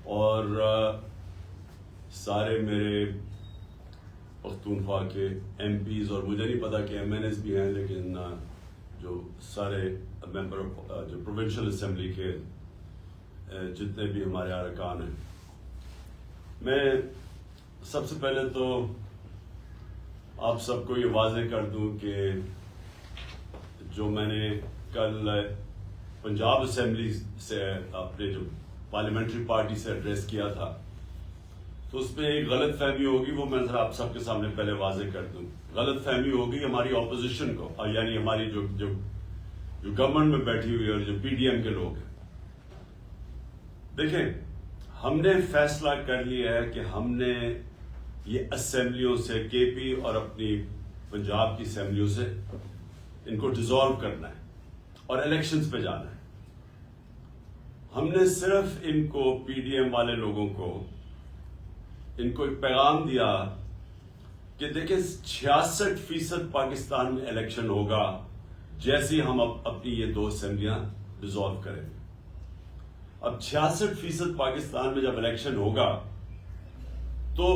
اور سارے میرے پختونخوا کے ایم پیز، اور مجھے نہیں پتا کہ ایم این ایز بھی ہیں، لیکن جو سارے ممبر جو پروونشل اسمبلی کے جتنے بھی ہمارے ارکان ہیں، میں سب سے پہلے تو آپ سب کو یہ واضح کر دوں کہ جو میں نے کل پنجاب اسمبلی سے اپنے جو پارلیمنٹری پارٹی سے ایڈریس کیا تھا، تو اس میں ایک غلط فہمی ہوگی، وہ میں ذرا آپ سب کے سامنے پہلے واضح کر دوں۔ غلط فہمی ہوگی ہماری اپوزیشن کو، یعنی ہماری جو گورنمنٹ میں بیٹھی ہوئی اور جو پی ڈی ایم کے لوگ ہیں۔ دیکھیں، ہم نے فیصلہ کر لیا ہے کہ ہم نے یہ اسمبلیوں سے، کے پی اور اپنی پنجاب کی اسمبلیوں سے ان کو ڈیزالو کرنا ہے اور الیکشنز پہ جانا ہے۔ ہم نے صرف ان کو، پی ڈی ایم والے لوگوں کو، ان کو ایک پیغام دیا کہ دیکھیں 66% پاکستان میں الیکشن ہوگا جیسے ہم اپنی یہ 2 اسمبلیاں ڈیزالو کریں گے۔ اب 66% پاکستان میں جب الیکشن ہوگا تو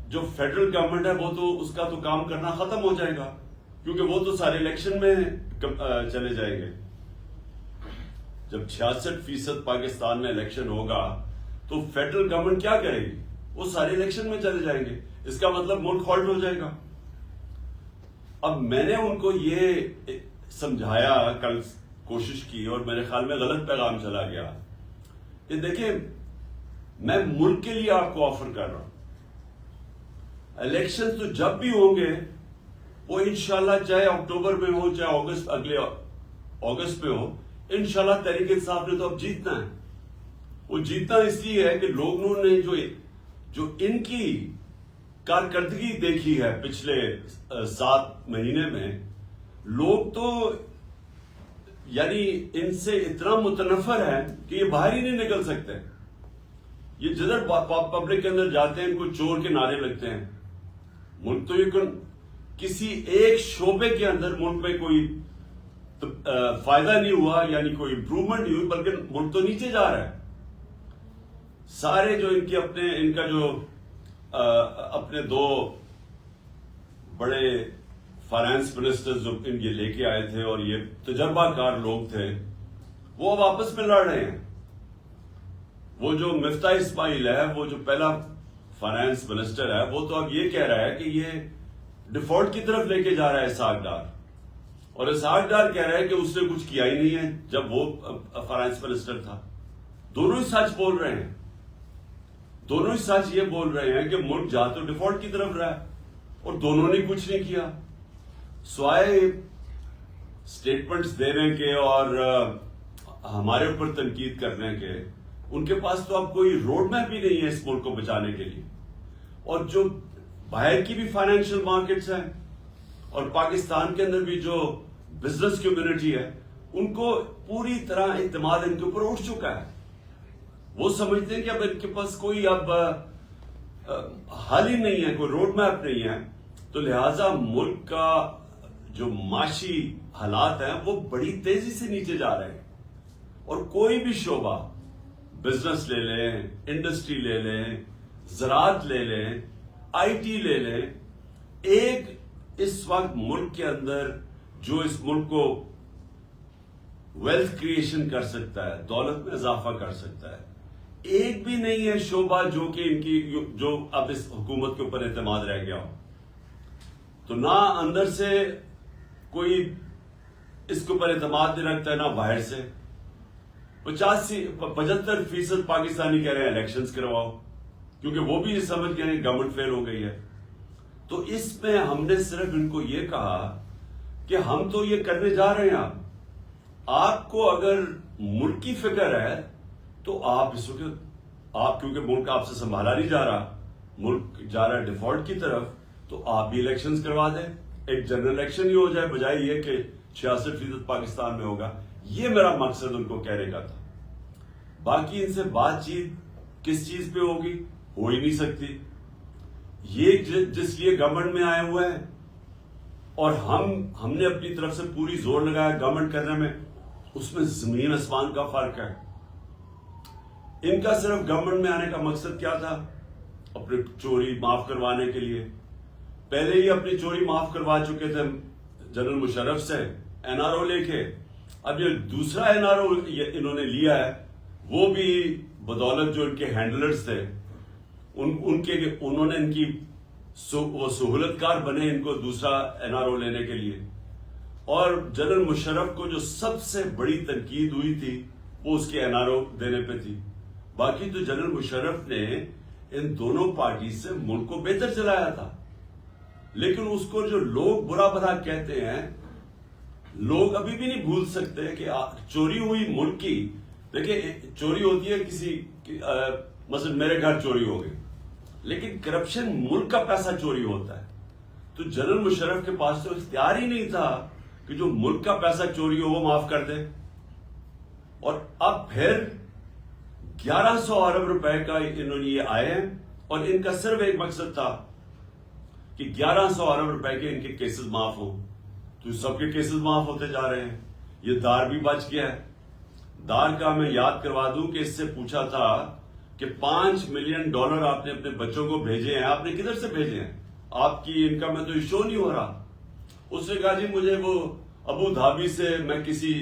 جو فیڈرل گورنمنٹ ہے وہ تو اس کا تو کام کرنا ختم ہو جائے گا، کیونکہ وہ تو سارے الیکشن میں چلے جائیں گے۔ جب 66% پاکستان میں الیکشن ہوگا تو فیڈرل گورنمنٹ کیا کرے گی؟ وہ سارے الیکشن میں چلے جائیں گے، اس کا مطلب ملک ہالٹ ہو جائے گا۔ اب میں نے ان کو یہ سمجھایا، کل کوشش کی، اور میرے خیال میں غلط پیغام چلا گیا کہ دیکھیں، میں ملک کے لیے آپ کو آفر کر رہا ہوں، الیکشن تو جب بھی ہوں گے وہ انشاءاللہ چاہے اکتوبر میں ہو چاہے اگلے اگست میں ہو، انشاءاللہ تحریک انصاف نے تو اب جیتنا ہے۔ وہ جیتنا اس لیے ہے کہ لوگوں نے جو ان کی کارکردگی دیکھی ہے پچھلے 7 مہینے میں، لوگ تو یعنی ان سے اتنا متنفر ہے کہ یہ باہر ہی نہیں نکل سکتے۔ یہ جدھر پبلک کے اندر جاتے ہیں ان کو چور کے نعرے لگتے ہیں۔ ملک تو یہ کسی ایک شعبے کے اندر ملک میں کوئی فائدہ نہیں ہوا، یعنی کوئی امپروومنٹ نہیں ہوئی، بلکہ ملک تو نیچے جا رہا ہے۔ سارے جو ان کا جو اپنے 2 بڑے فائنانس منسٹر جو ان یہ لے کے آئے تھے اور یہ تجربہ کار لوگ تھے، وہ اب آپس میں لڑ رہے ہیں۔ وہ جو مفتاح اسماعیل ہے، وہ جو پہلا فائنانس منسٹر ہے، وہ تو اب یہ کہہ رہا ہے کہ یہ ڈیفالٹ کی طرف لے کے جا رہا ہے اسحاق ڈار، اور اسحاق ڈار کہہ رہا ہے کہ اس نے کچھ کیا ہی نہیں ہے جب وہ فائنانس منسٹر تھا۔ دونوں ہی سچ بول رہے ہیں، دونوں ہی سچ یہ بول رہے ہیں کہ ملک جا تو ڈیفالٹ کی طرف رہا ہے، اور دونوں نے کچھ نہیں کیا سوائے سٹیٹمنٹس دینے کے اور ہمارے اوپر تنقید کرنے کے۔ ان کے پاس تو اب کوئی روڈ میپ بھی نہیں ہے اس ملک کو بچانے کے لیے۔ اور جو باہر کی بھی فائنینشیل مارکیٹس ہیں اور پاکستان کے اندر بھی جو بزنس کمیونٹی ہے، ان کو پوری طرح اعتماد ان کے اوپر اٹھ چکا ہے۔ وہ سمجھتے ہیں کہ اب ان کے پاس کوئی اب حل ہی نہیں ہے، کوئی روڈ میپ نہیں ہے، تو لہٰذا ملک کا جو معاشی حالات ہیں وہ بڑی تیزی سے نیچے جا رہے ہیں۔ اور کوئی بھی شعبہ، بزنس لے لیں، انڈسٹری لے لیں، زراعت لے لیں، آئی ٹی لے لیں، ایک اس وقت ملک کے اندر جو اس ملک کو ویلتھ کریشن کر سکتا ہے، دولت میں اضافہ کر سکتا ہے، ایک بھی نہیں ہے شعبہ جو کہ ان کی جو اب اس حکومت کے اوپر اعتماد رہ گیا ہو۔ تو نہ اندر سے کوئی اس کے اوپر اعتماد نہیں رکھتا ہے، نہ باہر سے۔ 75% پاکستانی کہہ رہے ہیں الیکشنز کرواؤ، کیونکہ وہ بھی یہ سمجھ گئے ہیں گورنمنٹ فیل ہو گئی ہے۔ تو اس میں ہم نے صرف ان کو یہ کہا کہ ہم تو یہ کرنے جا رہے ہیں، آپ کو اگر ملک کی فکر ہے تو آپ اس وقت، آپ کیونکہ ملک آپ سے سنبھالا نہیں جا رہا، ملک جا رہا ہے ڈیفالٹ کی طرف، تو آپ بھی الیکشنز کروا دیں، ایک جنرل الیکشن ہی ہو جائے، بجائے یہ کہ 66% پاکستان میں ہوگا۔ یہ میرا مقصد ان کو کہنے کا تھا۔ باقی ان سے بات چیت کس چیز پہ ہوگی؟ ہو ہی نہیں سکتی۔ یہ جس لیے گورنمنٹ میں آئے ہوئے ہیں، اور ہم نے اپنی طرف سے پوری زور لگایا گورنمنٹ کرنے میں، اس میں زمین آسمان کا فرق ہے۔ ان کا صرف گورنمنٹ میں آنے کا مقصد کیا تھا؟ اپنی چوری معاف کروانے کے لیے. پہلے ہی اپنی چوری معاف کروا چکے تھے جنرل مشرف سے NRO لے کے. اب یہ دوسرا NRO انہوں نے لیا ہے, وہ بھی بدولت جو ان کے ہینڈلرز تھے انہوں نے ان کی وہ سہولت کار بنے ان کو دوسرا NRO لینے کے لیے. اور جنرل مشرف کو جو سب سے بڑی تنقید ہوئی تھی وہ اس کے NRO دینے پہ تھی. باقی تو جنرل مشرف نے ان دونوں پارٹی سے ملک کو بہتر چلایا تھا. لیکن اس کو جو لوگ برا بھلا کہتے ہیں, لوگ ابھی بھی نہیں بھول سکتے کہ چوری ہوئی ملک کی. دیکھیں, چوری ہوتی ہے کسی مثلا میرے گھر چوری ہو گئی, لیکن کرپشن ملک کا پیسہ چوری ہوتا ہے. تو جنرل مشرف کے پاس تو اختیار ہی نہیں تھا کہ جو ملک کا پیسہ چوری ہو وہ معاف کر دے. اور اب پھر 1100 ارب روپے کا انہوں نے یہ آئے ہیں, اور ان کا صرف ایک مقصد تھا کہ 1100 ارب روپے کے ان کے کیسز معاف ہوں. تو سب کے کیسز معاف ہوتے جا رہے ہیں. یہ دار بھی بچ گیا ہے. دار کا میں یاد کروا دوں کہ اس سے پوچھا تھا کہ $5 ملین آپ نے اپنے بچوں کو بھیجے ہیں, آپ نے کدھر سے بھیجے ہیں؟ آپ کی انکم میں تو یہ شو نہیں ہو رہا. اس نے کہا جی مجھے وہ ابو دھابی سے, میں کسی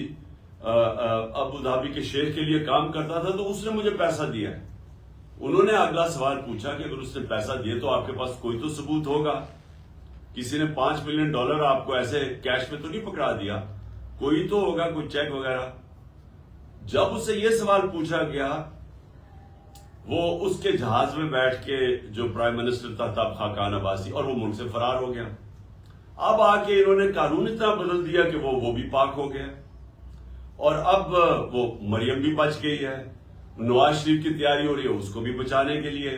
ابو دھابی کے شیخ کے لیے کام کرتا تھا تو اس نے مجھے پیسہ دیا ہے. انہوں نے اگلا سوال پوچھا کہ اگر اس نے پیسہ دیے تو آپ کے پاس کوئی تو ثبوت ہوگا. کسی نے $5 ملین آپ کو ایسے کیش میں تو نہیں پکڑا دیا, کوئی تو ہوگا, کوئی چیک وغیرہ. جب اسے یہ سوال پوچھا گیا, وہ اس کے جہاز میں بیٹھ کے جو پرائم منسٹر تھا تب خاقان عباسی, اور وہ ملک سے فرار ہو گیا. اب آ کے انہوں نے قانون اتنا بدل دیا کہ وہ بھی پاک ہو گیا, اور اب وہ مریم بھی بچ گئی ہے. نواز شریف کی تیاری ہو رہی ہے اس کو بھی بچانے کے لیے.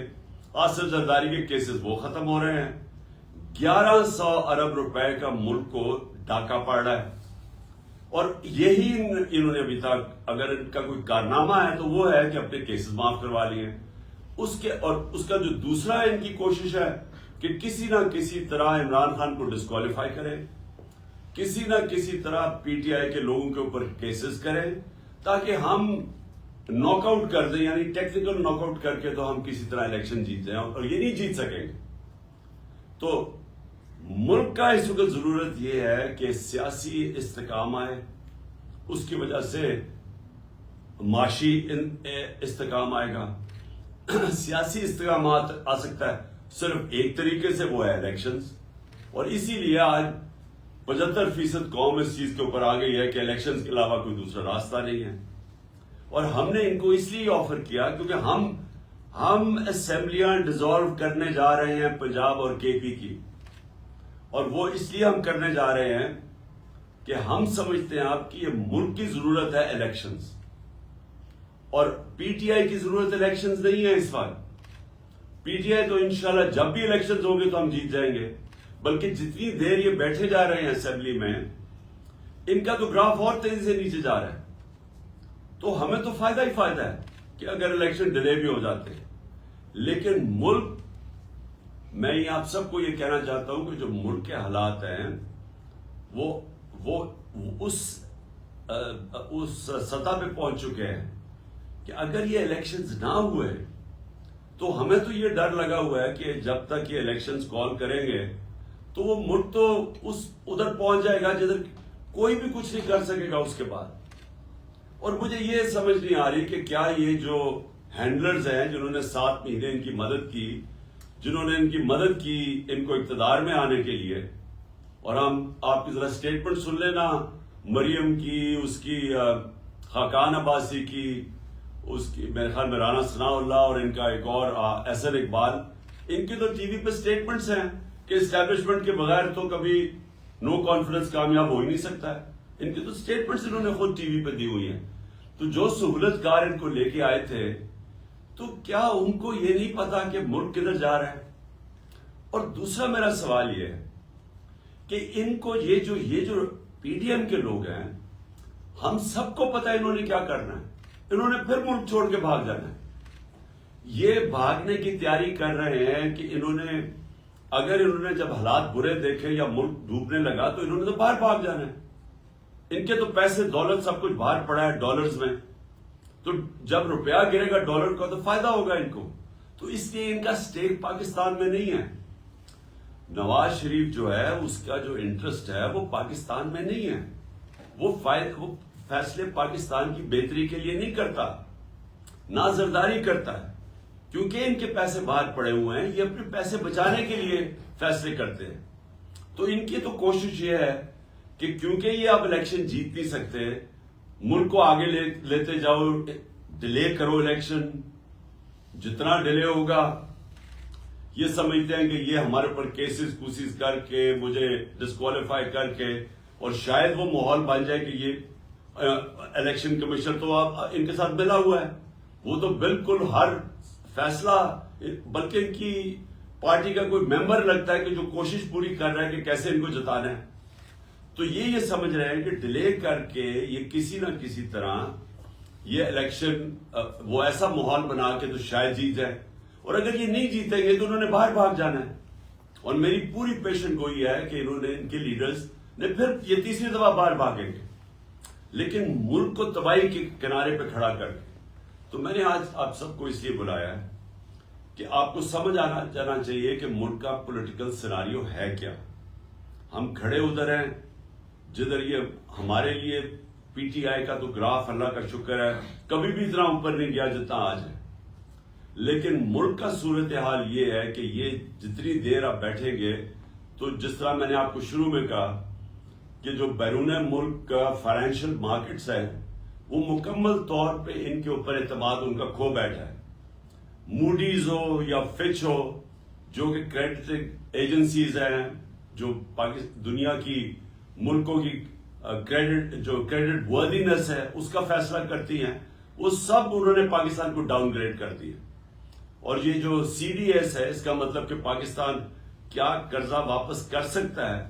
آصف زرداری کے کیسز وہ ختم ہو رہے ہیں. 1100 ارب روپے کا ملک کو ڈاکہ پڑ رہا ہے, اور یہی انہوں نے ابھی تک, اگر ان کا کوئی کارنامہ ہے تو وہ ہے کہ اپنے کیسز معاف کروا لیے. اور اس کا جو دوسرا ان کی کوشش ہے کہ کسی نہ کسی طرح عمران خان کو ڈسکوالیفائی کرے, کسی نہ کسی طرح PTI کے لوگوں کے اوپر کیسز کریں تاکہ ہم ناک آؤٹ کر دیں, یعنی ٹیکنیکل ناک آؤٹ کر کے تو ہم کسی طرح الیکشن جیت جائیں, اور یہ نہیں جیت سکیں گے. تو ملک کا اس وقت ضرورت یہ ہے کہ سیاسی استحکام آئے, اس کی وجہ سے معاشی استحکام آئے گا. سیاسی استحکامات آ سکتا ہے صرف ایک طریقے سے, وہ ہے الیکشنز. اور اسی لیے آج 75% قوم اس چیز کے اوپر آ گئی ہے کہ الیکشنز کے علاوہ کوئی دوسرا راستہ نہیں ہے. اور ہم نے ان کو اس لیے آفر کیا کیونکہ ہم اسمبلیاں ڈیزالو کرنے جا رہے ہیں پنجاب اور KP کی, اور وہ اس لیے ہم کرنے جا رہے ہیں کہ ہم سمجھتے ہیں آپ کی یہ ملک کی ضرورت ہے الیکشنز, اور PTI کی ضرورت الیکشنز نہیں ہے اس وقت. PTI تو انشاءاللہ جب بھی الیکشنز ہوں گے تو ہم جیت جائیں گے, بلکہ جتنی دیر یہ بیٹھے جا رہے ہیں اسمبلی میں, ان کا تو گراف اور تیزی سے نیچے جا رہا ہے. تو ہمیں تو فائدہ ہی فائدہ ہے کہ اگر الیکشن ڈیلے بھی ہو جاتے ہیں. لیکن ملک, میں یہ آپ سب کو یہ کہنا چاہتا ہوں کہ جو ملک کے حالات ہیں وہ اس سطح پہ پہنچ چکے ہیں کہ اگر یہ الیکشنز نہ ہوئے تو ہمیں تو یہ ڈر لگا ہوا ہے کہ جب تک یہ الیکشنز کال کریں گے تو وہ ملک تو ادھر پہنچ جائے گا جدھر کوئی بھی کچھ نہیں کر سکے گا اس کے بعد. اور مجھے یہ سمجھ نہیں آ رہی کہ کیا یہ جو ہینڈلرز ہیں جنہوں نے 7 مہینے ان کی مدد کی, جنہوں نے ان کی مدد کی ان کو اقتدار میں آنے کے لیے, اور آپ کی ذرا سٹیٹمنٹ سن لینا مریم کی, اس کی خاقان عباسی کی, اس کی میرے خیال میں رانا ثناء اللہ, اور ان کا ایک اور احسن اقبال, ان کی تو ٹی وی پہ سٹیٹمنٹس ہیں کہ اسٹیبلشمنٹ کے بغیر تو کبھی نو کانفرنس کامیاب ہو ہی نہیں سکتا ہے. ان کی تو سٹیٹمنٹس انہوں نے خود ٹی وی پہ دی ہوئی ہیں. تو جو سہولت کار ان کو لے کے آئے تھے, تو کیا ان کو یہ نہیں پتا کہ ملک کدھر جا رہا ہے؟ اور دوسرا میرا سوال یہ ہے کہ ان کو یہ جو PDM کے لوگ ہیں, ہم سب کو پتا ہے انہوں نے کیا کرنا ہے. انہوں نے پھر ملک چھوڑ کے بھاگ جانا ہے. یہ بھاگنے کی تیاری کر رہے ہیں کہ اگر انہوں نے جب حالات برے دیکھے یا ملک ڈوبنے لگا تو انہوں نے تو باہر بھاگ جانا ہے. ان کے تو پیسے دولت سب کچھ باہر پڑا ہے ڈالرز میں. تو جب روپیہ گرے گا ڈالر کا تو فائدہ ہوگا ان کو. تو اس لیے ان کا سٹیک پاکستان میں نہیں ہے. نواز شریف جو ہے اس کا جو انٹرسٹ ہے وہ پاکستان میں نہیں ہے. وہ فیصلے پاکستان کی بہتری کے لیے نہیں کرتا, نہ زرداری کرتا ہے, کیونکہ ان کے پیسے باہر پڑے ہوئے ہیں. یہ اپنے پیسے بچانے کے لیے فیصلے کرتے ہیں. تو ان کی تو کوشش یہ ہے کہ کیونکہ یہ اب الیکشن جیت نہیں سکتے, ملک کو آگے لیتے جاؤ, ڈیلے کرو الیکشن, جتنا ڈیلے ہوگا یہ سمجھتے ہیں کہ یہ ہمارے اوپر کیسز کوسز کر کے مجھے ڈسکوالیفائی کر کے, اور شاید وہ ماحول بن جائے کہ یہ الیکشن کمیشن تو آپ ان کے ساتھ ملا ہوا ہے, وہ تو بالکل ہر فیصلہ, بلکہ ان کی پارٹی کا کوئی ممبر لگتا ہے کہ جو کوشش پوری کر رہا ہے کہ کیسے ان کو جتانا ہے. تو یہ سمجھ رہے ہیں کہ ڈیلے کر کے یہ کسی نہ کسی طرح یہ الیکشن وہ ایسا ماحول بنا کے تو شاید جیت جائے, اور اگر یہ نہیں جیتیں گے تو انہوں نے باہر بھاگ جانا ہے. اور میری پوری پیشن گوئی ہے کہ انہوں نے, ان کے لیڈرز نے پھر یہ تیسری دفعہ باہر بھاگیں گے, لیکن ملک کو تباہی کے کنارے پہ کھڑا کر کے. تو میں نے آج آپ سب کو اس لیے بلایا ہے کہ آپ کو سمجھ آنا جانا چاہیے کہ ملک کا پولیٹیکل سیناریو ہے کیا. ہم کھڑے ادھر ہیں جدھر یہ ہمارے لیے پی ٹی آئی کا تو گراف اللہ کا شکر ہے کبھی بھی اتنا اوپر نہیں گیا جتنا آج ہے, لیکن ملک کا صورتحال یہ ہے کہ یہ جتنی دیر آپ بیٹھیں گے تو جس طرح میں نے آپ کو شروع میں کہا کہ جو بیرون ملک کا فائنینشیل مارکیٹس ہے وہ مکمل طور پہ ان کے اوپر اعتماد ان کا کھو بیٹھا ہے. موڈیز ہو یا فچ ہو, جو کہ کریڈٹ ایجنسیز ہیں جو دنیا کی ملکوں کی کریڈٹ وردینس ہے اس کا فیصلہ کرتی ہیں, وہ سب انہوں نے پاکستان کو ڈاؤن گریڈ کر دیا. اور یہ جو سی ڈی ایس ہے اس کا مطلب کہ پاکستان کیا قرضہ واپس کر سکتا ہے,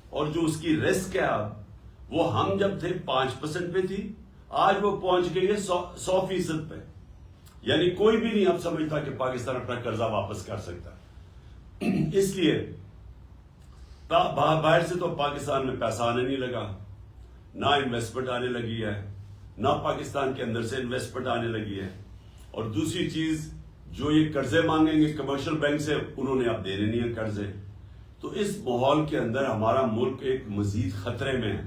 اور جو اس کی رسک ہے اب وہ ہم جب تھے 5% پہ تھی, آج وہ پہنچ گئی ہے 100% پہ. یعنی کوئی بھی نہیں اب سمجھتا کہ پاکستان اپنا قرضہ واپس کر سکتا. اس لیے باہر سے تو پاکستان میں پیسہ آنے نہیں لگا, نہ انویسٹمنٹ آنے لگی ہے, نہ پاکستان کے اندر سے انویسٹمنٹ آنے لگی ہے. اور دوسری چیز, جو یہ قرضے مانگیں گے کمرشل بینک سے, انہوں نے اب دینے نہیں ہیں قرضے. تو اس ماحول کے اندر ہمارا ملک ایک مزید خطرے میں ہے.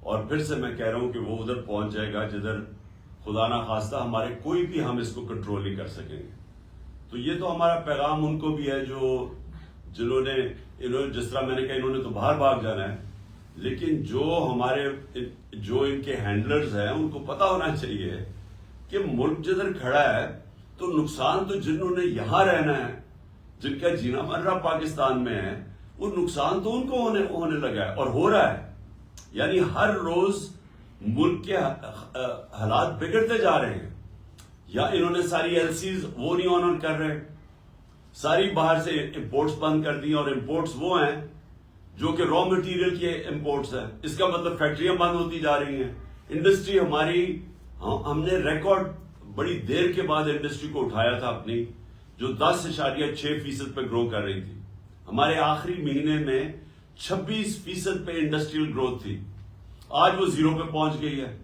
اور پھر سے میں کہہ رہا ہوں کہ وہ ادھر پہنچ جائے گا جدھر خدا نہ خواستہ ہمارے کوئی بھی ہم اس کو کنٹرول نہیں کر سکیں گے. تو یہ تو ہمارا پیغام ان کو بھی ہے جنہوں نے جس طرح میں نے کہا انہوں نے تو باہر بھاگ جانا ہے, لیکن جو ان کے ہینڈلرز ہیں ان کو پتا ہونا چاہیے کہ ملک جدھر کھڑا ہے تو نقصان تو جنہوں نے یہاں رہنا ہے, جن کا جینا مرنا پاکستان میں ہے, وہ نقصان تو ان کو ہونے لگا ہے اور ہو رہا ہے. یعنی ہر روز ملک کے حالات بگڑتے جا رہے ہیں. یا انہوں نے ساری ایل سیز وہ نہیں آنر کر رہے, ساری باہر سے امپورٹس بند کر دی, اور امپورٹس وہ ہیں جو کہ را مٹیریل کے امپورٹس ہیں. اس کا مطلب فیکٹریاں بند ہوتی جا رہی ہیں. انڈسٹری ہماری, ہم نے ریکارڈ بڑی دیر کے بعد انڈسٹری کو اٹھایا تھا اپنی, جو 10.6% پہ گرو کر رہی تھی. ہمارے آخری مہینے میں 26% پہ انڈسٹریل گروتھ تھی, آج وہ 0 پہ پہنچ گئی ہے.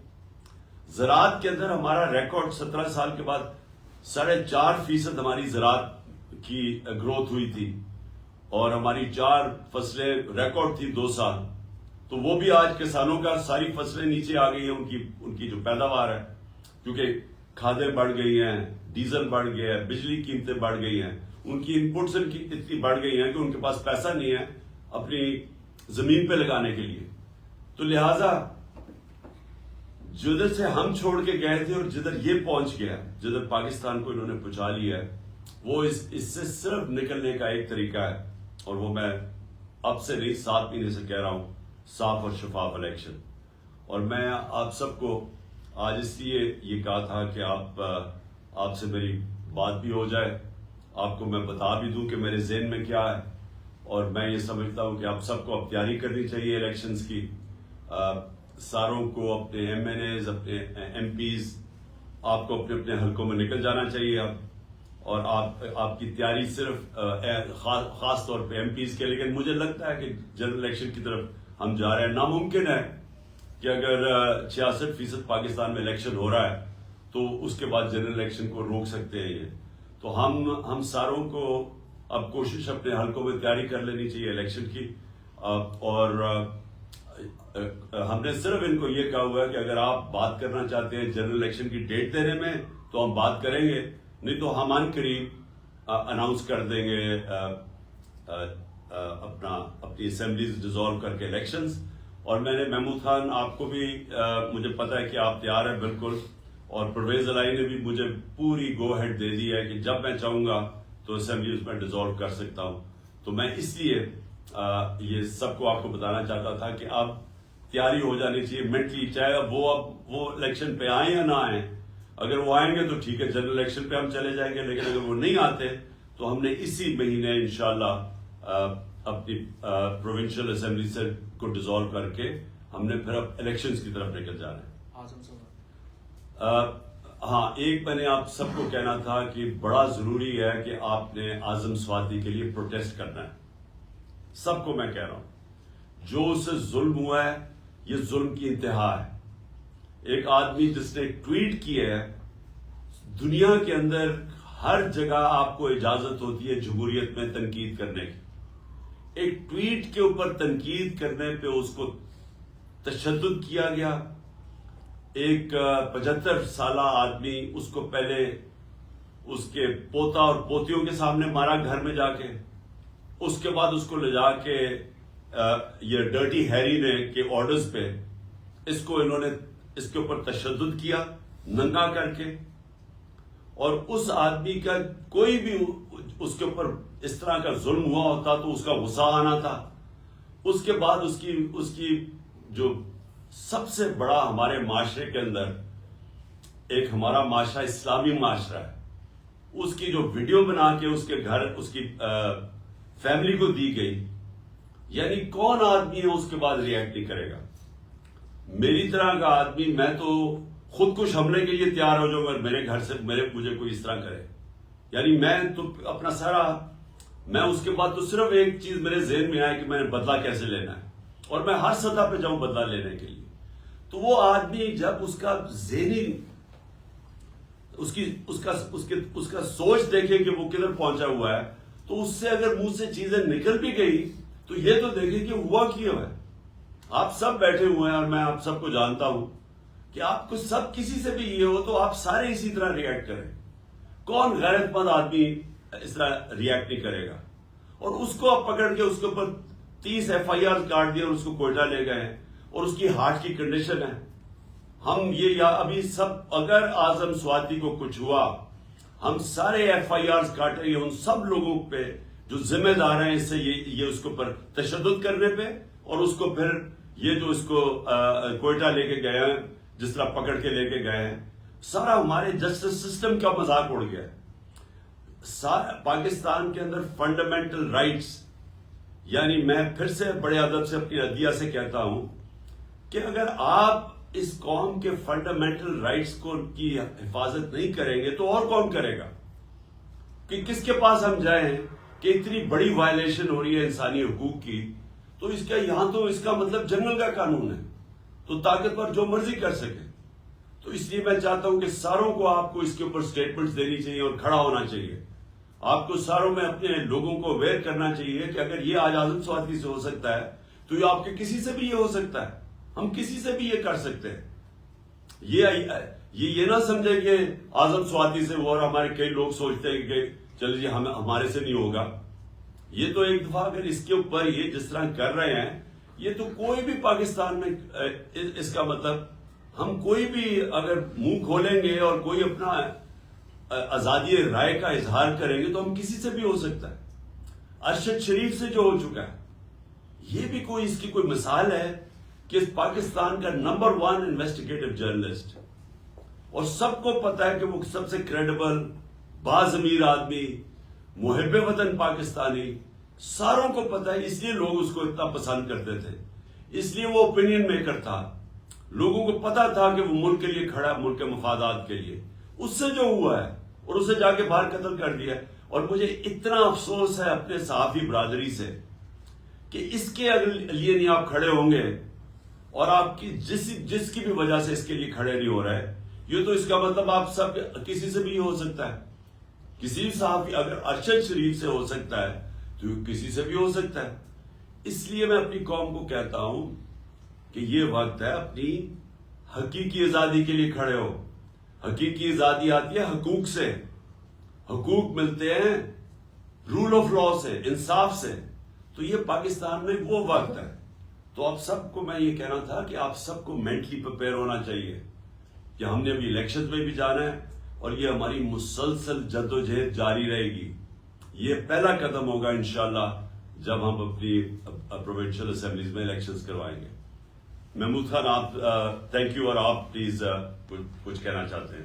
زراعت کے اندر ہمارا ریکارڈ 17 سال کے بعد 4.5% ہماری زراعت کی گروتھ ہوئی تھی, اور ہماری 4 فصلیں ریکارڈ تھی 2 سال. تو وہ بھی آج کسانوں کا ساری فصلیں نیچے آ گئی ہیں, ان کی جو پیداوار ہے, کیونکہ کھادیں بڑھ گئی ہیں, ڈیزل بڑھ گیا ہے, بجلی قیمتیں بڑھ گئی ہیں, ان کی انپٹس اتنی بڑھ گئی ہیں کہ ان کے پاس پیسہ نہیں ہے اپنی زمین پہ لگانے کے لیے. تو لہذا جدھر سے ہم چھوڑ کے گئے تھے اور جدھر یہ پہنچ گیا, جدھر پاکستان کو انہوں نے پہنچا لیا ہے, وہ اس سے صرف نکلنے کا ایک طریقہ ہے, اور وہ میں اب سے نہیں 7 مہینے سے کہہ رہا ہوں, صاف اور شفاف الیکشن. اور میں آپ سب کو آج اس لیے یہ کہا تھا کہ آپ سے میری بات بھی ہو جائے, آپ کو میں بتا بھی دوں کہ میرے ذہن میں کیا ہے. اور میں یہ سمجھتا ہوں کہ آپ سب کو اب تیاری کرنی چاہیے الیکشنز کی. ساروں کو, اپنے ایم این ایز, اپنے ایم پیز, آپ کو اپنے حلقوں میں نکل جانا چاہیے اب. اور آپ کی تیاری صرف خاص طور پہ ایم پیز کے, لیکن مجھے لگتا ہے کہ جنرل الیکشن کی طرف ہم جا رہے ہیں. ناممکن ہے کہ اگر 66% پاکستان میں الیکشن ہو رہا ہے تو اس کے بعد جنرل الیکشن کو روک سکتے ہیں. یہ تو ہم ساروں کو اب کوشش اپنے حلقوں میں تیاری کر لینی چاہیے الیکشن کی. اور ہم نے صرف ان کو یہ کہا ہوا ہے کہ اگر آپ بات کرنا چاہتے ہیں جنرل الیکشن کی ڈیٹ دینے میں تو ہم بات کریں گے, نہیں تو ہم ان قریب اناؤنس کر دیں گے اپنی اسمبلیز ڈیزالو کر کے الیکشنز. اور میں نے محمود خان آپ کو بھی مجھے پتا ہے کہ آپ تیار ہیں بالکل, اور پرویز الہی نے بھی مجھے پوری گو ہیڈ دے دی ہے کہ جب میں چاہوں گا تو اسمبلیز میں ڈیزالو کر سکتا ہوں. تو میں اس لیے یہ سب کو آپ کو بتانا چاہتا تھا کہ اب تیاری ہو جانی چاہیے مینٹلی, چاہے وہ الیکشن پہ آئیں یا نہ آئیں. اگر وہ آئیں گے تو ٹھیک ہے, جنرل الیکشن پہ ہم چلے جائیں گے, لیکن اگر وہ نہیں آتے تو ہم نے اسی مہینے انشاءاللہ اپنی پروونشل اسمبلی سے کو ڈیزالو کر کے ہم نے پھر اب الیکشنز کی طرف نکل جانا ہے. ہاں, ایک میں نے آپ سب کو کہنا تھا کہ بڑا ضروری ہے کہ آپ نے اعظم سواتی کے لیے پروٹیسٹ کرنا ہے. سب کو میں کہہ رہا ہوں, جو اس سے ظلم ہوا ہے یہ ظلم کی انتہا ہے. ایک آدمی جس نے ٹویٹ کیا ہے, دنیا کے اندر ہر جگہ آپ کو اجازت ہوتی ہے جمہوریت میں تنقید کرنے کی. ایک ٹویٹ کے اوپر تنقید کرنے پہ اس کو تشدد کیا گیا. ایک 75 سالہ آدمی, اس کو پہلے اس کے پوتا اور پوتیوں کے سامنے مارا گھر میں جا کے, اس کے بعد اس کو لے جا کے یہ ڈرٹی ہیری نے کے آرڈرز پہ اس کو انہوں نے اس کے اوپر تشدد کیا ننگا کر کے. اور اس آدمی کا کوئی بھی اس کے اوپر اس طرح کا ظلم ہوا ہوتا تو اس کا غصہ آنا تھا. اس کے بعد اس کی جو سب سے بڑا ہمارے معاشرے کے اندر, ایک ہمارا معاشرہ اسلامی معاشرہ ہے, اس کی جو ویڈیو بنا کے اس کے گھر اس کی فیملی کو دی گئی, یعنی کون آدمی ہے اس کے بعد ریئیکٹ نہیں کرے گا؟ میری طرح کا آدمی, میں تو خودکش حملے کے لیے تیار ہو جاؤں گا میرے گھر سے مجھے کوئی اس طرح کرے. یعنی میں تو اپنا میں اس کے بعد تو صرف ایک چیز میرے ذہن میں آیا کہ میں نے بدلہ کیسے لینا ہے, اور میں ہر سطح پہ جاؤں بدلہ لینے کے لیے. تو وہ آدمی جب اس کا ذہنی اس کا سوچ دیکھے کہ وہ کدھر پہنچا ہوا ہے, تو اس سے اگر منہ سے چیزیں نکل بھی گئی تو یہ تو دیکھیں کہ ہوا کیا ہے. آپ سب بیٹھے ہوئے ہیں اور میں آپ سب کو جانتا ہوں کہ آپ کو سب کسی سے بھی یہ ہو تو آپ سارے اسی طرح ریئیکٹ کریں. کون غیرت مند آدمی اس طرح ریئیکٹ نہیں کرے گا؟ اور اس کو آپ پکڑ کے اس کے اوپر 30 FIR کاٹ دیا اور اس کو کوئٹہ لے گئے, اور اس کی ہارٹ کی کنڈیشن ہے. ہم یہ ابھی سب, اگر اعظم سواتی کو کچھ ہوا, ہم سارے FIRs کاٹیں گے ان سب لوگوں پہ جو ذمہ دار ہیں اس سے یہ اس کے اوپر تشدد کرنے پہ, اور اس کو پھر یہ جو اس کو کوئٹہ لے کے گئے ہیں, جس طرح پکڑ کے لے کے گئے ہیں, سارا ہمارے جسٹس سسٹم کا مذاق اڑ گیا ہے. پاکستان کے اندر فنڈامنٹل رائٹس, یعنی میں پھر سے بڑے ادب سے اپنی عدلیہ سے کہتا ہوں کہ اگر آپ اس قوم کے فنڈامنٹل رائٹس کی حفاظت نہیں کریں گے تو اور کون کرے گا؟ کہ کس کے پاس ہم جائیں کہ اتنی بڑی وائلیشن ہو رہی ہے انسانی حقوق کی, تو یہاں تو اس کا مطلب جنگل کا قانون ہے, تو طاقتور جو مرضی کر سکے. تو اس لیے میں چاہتا ہوں کہ ساروں کو آپ کو اس کے اوپر سٹیٹمنٹس دینی چاہیے اور کھڑا ہونا چاہیے. آپ کو ساروں میں اپنے لوگوں کو اویئر کرنا چاہیے کہ اگر یہ آج اعظم سواتی سے ہو سکتا ہے تو یہ آپ کے کسی سے بھی یہ ہو سکتا ہے, ہم کسی سے بھی یہ کر سکتے ہیں. یہ نہ سمجھے کہ اعظم سواتی سے وہ, اور ہمارے کئی لوگ سوچتے ہیں کہ چلو جی ہمارے سے نہیں ہوگا. یہ تو ایک دفعہ اگر اس کے اوپر یہ جس طرح کر رہے ہیں, یہ تو کوئی بھی پاکستان میں اس کا مطلب ہم کوئی بھی اگر منہ کھولیں گے اور کوئی اپنا آزادی رائے کا اظہار کریں گے تو ہم کسی سے بھی ہو سکتا ہے. ارشد شریف سے جو ہو چکا ہے, یہ بھی کوئی اس کی کوئی مثال ہے کہ پاکستان کا نمبر 1 انویسٹیگیٹو جرنلسٹ, اور سب کو پتا ہے کہ وہ سب سے کریڈیبل باضمیر آدمی, محب وطن پاکستانی, ساروں کو پتا ہے. اس لیے لوگ اس کو اتنا پسند کرتے تھے, اس لیے وہ اوپینین میکر تھا. لوگوں کو پتا تھا کہ وہ ملک کے لیے کھڑا, ملک کے مفادات کے لیے. اس سے جو ہوا ہے اور اسے جا کے باہر قتل کر دیا. اور مجھے اتنا افسوس ہے اپنے صحافی برادری سے کہ اس کے لیے نہیں آپ کھڑے ہوں گے, اور آپ کی جس کی بھی وجہ سے اس کے لیے کھڑے نہیں ہو رہے, یہ تو اس کا مطلب آپ سب کسی سے بھی ہو سکتا ہے. کسی بھی صحافی اگر ارشد شریف سے ہو سکتا ہے تو کسی سے بھی ہو سکتا ہے. اس لیے میں اپنی قوم کو کہتا ہوں کہ یہ وقت ہے اپنی حقیقی آزادی کے لیے کھڑے ہو. حقیقی آزادی آتی ہے حقوق سے. حقوق ملتے ہیں رول آف لا سے، انصاف سے. تو یہ پاکستان میں وہ وقت ہے. تو آپ سب کو میں یہ کہنا تھا کہ آپ سب کو مینٹلی پریپیئر ہونا چاہیے کہ ہم نے ابھی الیکشن میں بھی جانا ہے اور یہ ہماری مسلسل جدوجہد جاری رہے گی. یہ پہلا قدم ہوگا انشاءاللہ جب ہم اپنی پروونشل اسمبلیز میں الیکشنز کروائیں گے. محمود خان آپ تھینک یو، اور آپ پلیز کچھ کہنا چاہتے ہیں.